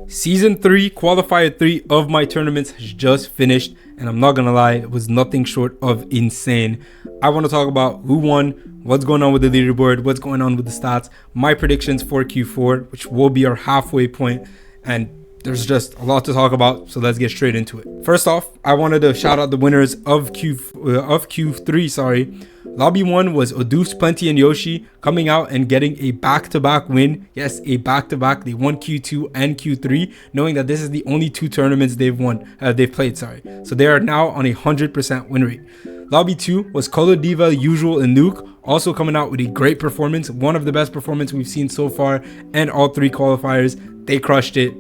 Season 3, qualifier 3 of my tournaments has just finished, and I'm not gonna lie, it was nothing short of insane. I want to talk about who won, what's going on with the leaderboard, what's going on with the stats, my predictions for Q4, which will be our halfway point, and there's just a lot to talk about, so let's get straight into it. First off, I wanted to shout out the winners of Q3. Lobby 1 was Odoof, Plenty, and Yoshi coming out and getting a back-to-back win. Yes, a back-to-back. They won Q2 and Q3, knowing that this is the only 2 tournaments they've played. So they are now on a 100% win rate. Lobby 2 was Color Diva, Usual, and Nuke, also coming out with a great performance, one of the best performances we've seen so far, and all 3 qualifiers. They crushed it.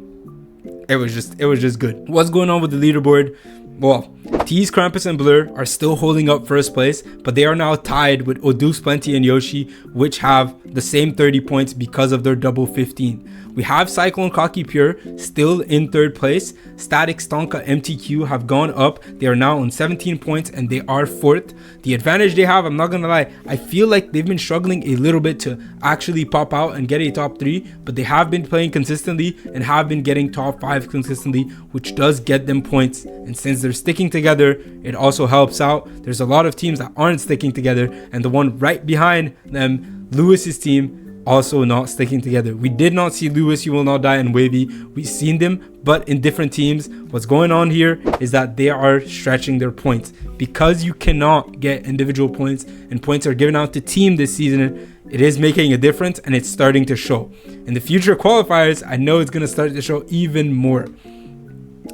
It was just good. What's going on with the leaderboard? Well, Tease, Krampus, and Blur are still holding up first place, but they are now tied with Odoof, Plenty, and Yoshi, which have the same 30 points because of their double 15. We have Cyclone, Cocky, Pure still in 3rd place. Static, Stonka, MTQ have gone up. They are now on 17 points and they are 4th. The advantage they have, I'm not gonna lie, I feel like they've been struggling a little bit to actually pop out and get a top 3, but they have been playing consistently and have been getting top 5 consistently, which does get them points. And since they're sticking together, it also helps out. There's a lot of teams that aren't sticking together, and the one right behind them, Lewis's team, also not sticking together. We did not see Lewis, You Will Not Die, and Wavy. We've seen them, but in different teams. What's going on here is that they are stretching their points. Because you cannot get individual points and points are given out to team this season, it is making a difference and it's starting to show. In the future qualifiers, I know it's going to start to show even more.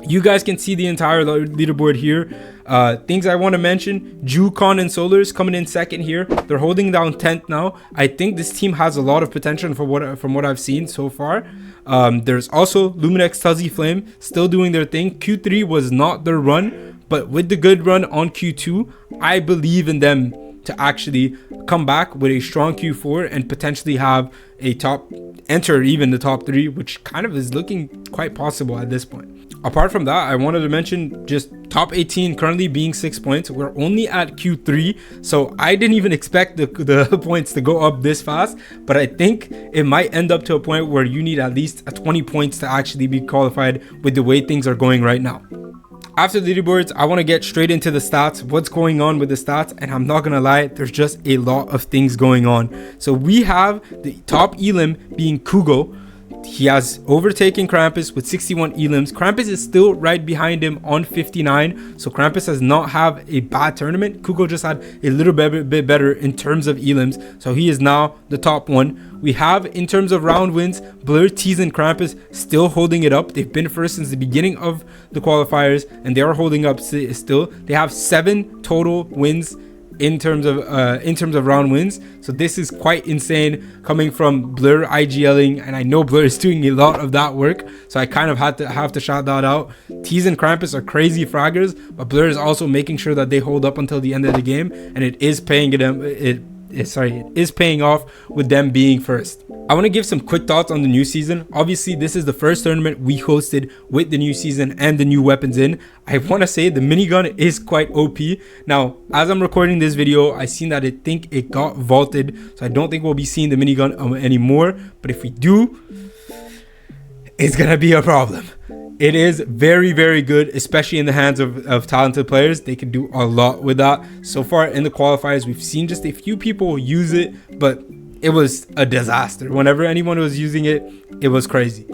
You guys can see the entire leaderboard here. Things I want to mention: Jukon and Solars coming in 2nd here. They're holding down 10th now. I think this team has a lot of potential from what I've seen so far. There's also Luminex, Tuzzy, Flame still doing their thing. Q3 was not their run, but with the good run on Q2, I believe in them to actually come back with a strong Q4 and potentially have a enter even the top 3, which kind of is looking quite possible at this point. Apart from that, I wanted to mention just top 18 currently being 6 points. We're only at Q3, so I didn't even expect the points to go up this fast, but I think it might end up to a point where you need at least 20 points to actually be qualified with the way things are going right now. After the leaderboards, I want to get straight into the stats, what's going on with the stats, and I'm not going to lie, there's just a lot of things going on. So we have the top elim being Kugo. He has overtaken Krampus with 61 elims. Krampus is still right behind him on 59, so Krampus does not have a bad tournament. Kugo just had a little bit better in terms of elims, so he is now the top 1. We have, in terms of round wins, Blur, Tease, and Krampus still holding it up. They've been first since the beginning of the qualifiers, and they are holding up still. They have 7 total wins in terms of round wins, so this is quite insane coming from Blur IGLing, and I know Blur is doing a lot of that work, so I kind of have to shout that out. Tease and Krampus are crazy fraggers, but Blur is also making sure that they hold up until the end of the game, and it is paying them. It is paying off with them being first. I want to give some quick thoughts on the new season. Obviously, this is the first tournament we hosted with the new season and the new weapons in. I want to say the minigun is quite OP. Now, as I'm recording this video, I seen that I think it got vaulted, so I don't think we'll be seeing the minigun anymore. But if we do, it's gonna be a problem. It is very, very good, especially in the hands of talented players. They can do a lot with that. So far in the qualifiers, we've seen just a few people use it, but it was a disaster. Whenever anyone was using it, it was crazy.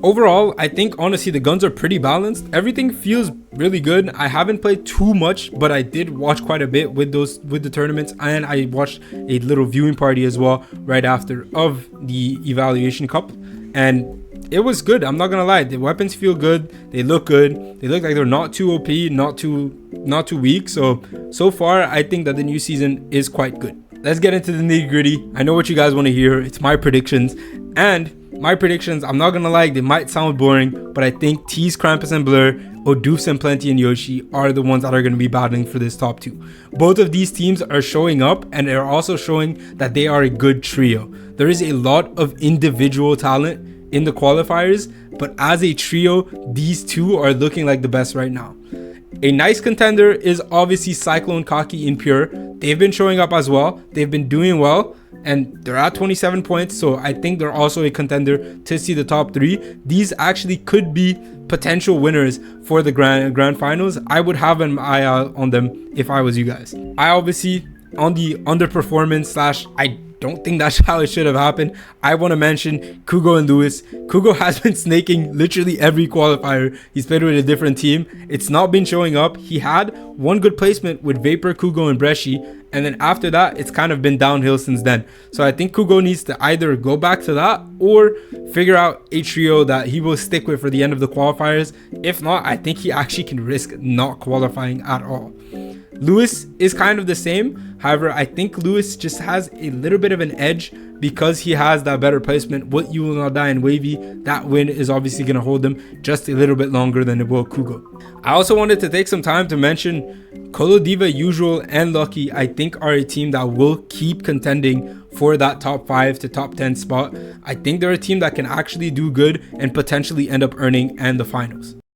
Overall, I think honestly the guns are pretty balanced. Everything feels really good. I haven't played too much, but I did watch quite a bit with the tournaments, and I watched a little viewing party as well right after of the evaluation cup, and it was good. I'm not gonna lie, the weapons feel good, they look good, they look like they're not too OP, not too weak. So far I think that the new season is quite good. Let's get into the nitty-gritty. I know what you guys want to hear. It's my predictions, and my predictions, I'm not gonna lie, they might sound boring, but I think Tease, Krampus, and Blur, Odoof, and Plenty, and Yoshi are the ones that are going to be battling for this top 2. Both of these teams are showing up, and they're also showing that they are a good trio. There is a lot of individual talent in the qualifiers, but as a trio, these 2 are looking like the best right now. A nice contender is obviously Cyclone, Cocky, and Pure. They've been showing up as well. They've been doing well. and they're at 27 points, so I think they're also a contender to see the top 3. These actually could be potential winners for the grand finals. I would have an eye out on them if I was you guys. I obviously, on the underperformance slash I don't think that's how it should have happened, I want to mention Kugo and Lewis. Kugo has been snaking literally every qualifier he's played with a different team. It's not been showing up. He had one good placement with Vapor, Kugo, and Bresci, and then after that it's kind of been downhill since then. So I think Kugo needs to either go back to that or figure out a trio that he will stick with for the end of the qualifiers. If not, I think he actually can risk not qualifying at all. Lewis is kind of the same. However, I think Lewis just has a little bit of an edge because he has that better placement. What You Will Not Die and Wavy, that win is obviously going to hold him just a little bit longer than it will Kugo. I also wanted to take some time to mention Colo Diva, Usual, and Lucky. I think are a team that will keep contending for that top 5 to top 10 spot. I think they're a team that can actually do good and potentially end up earning and the finals.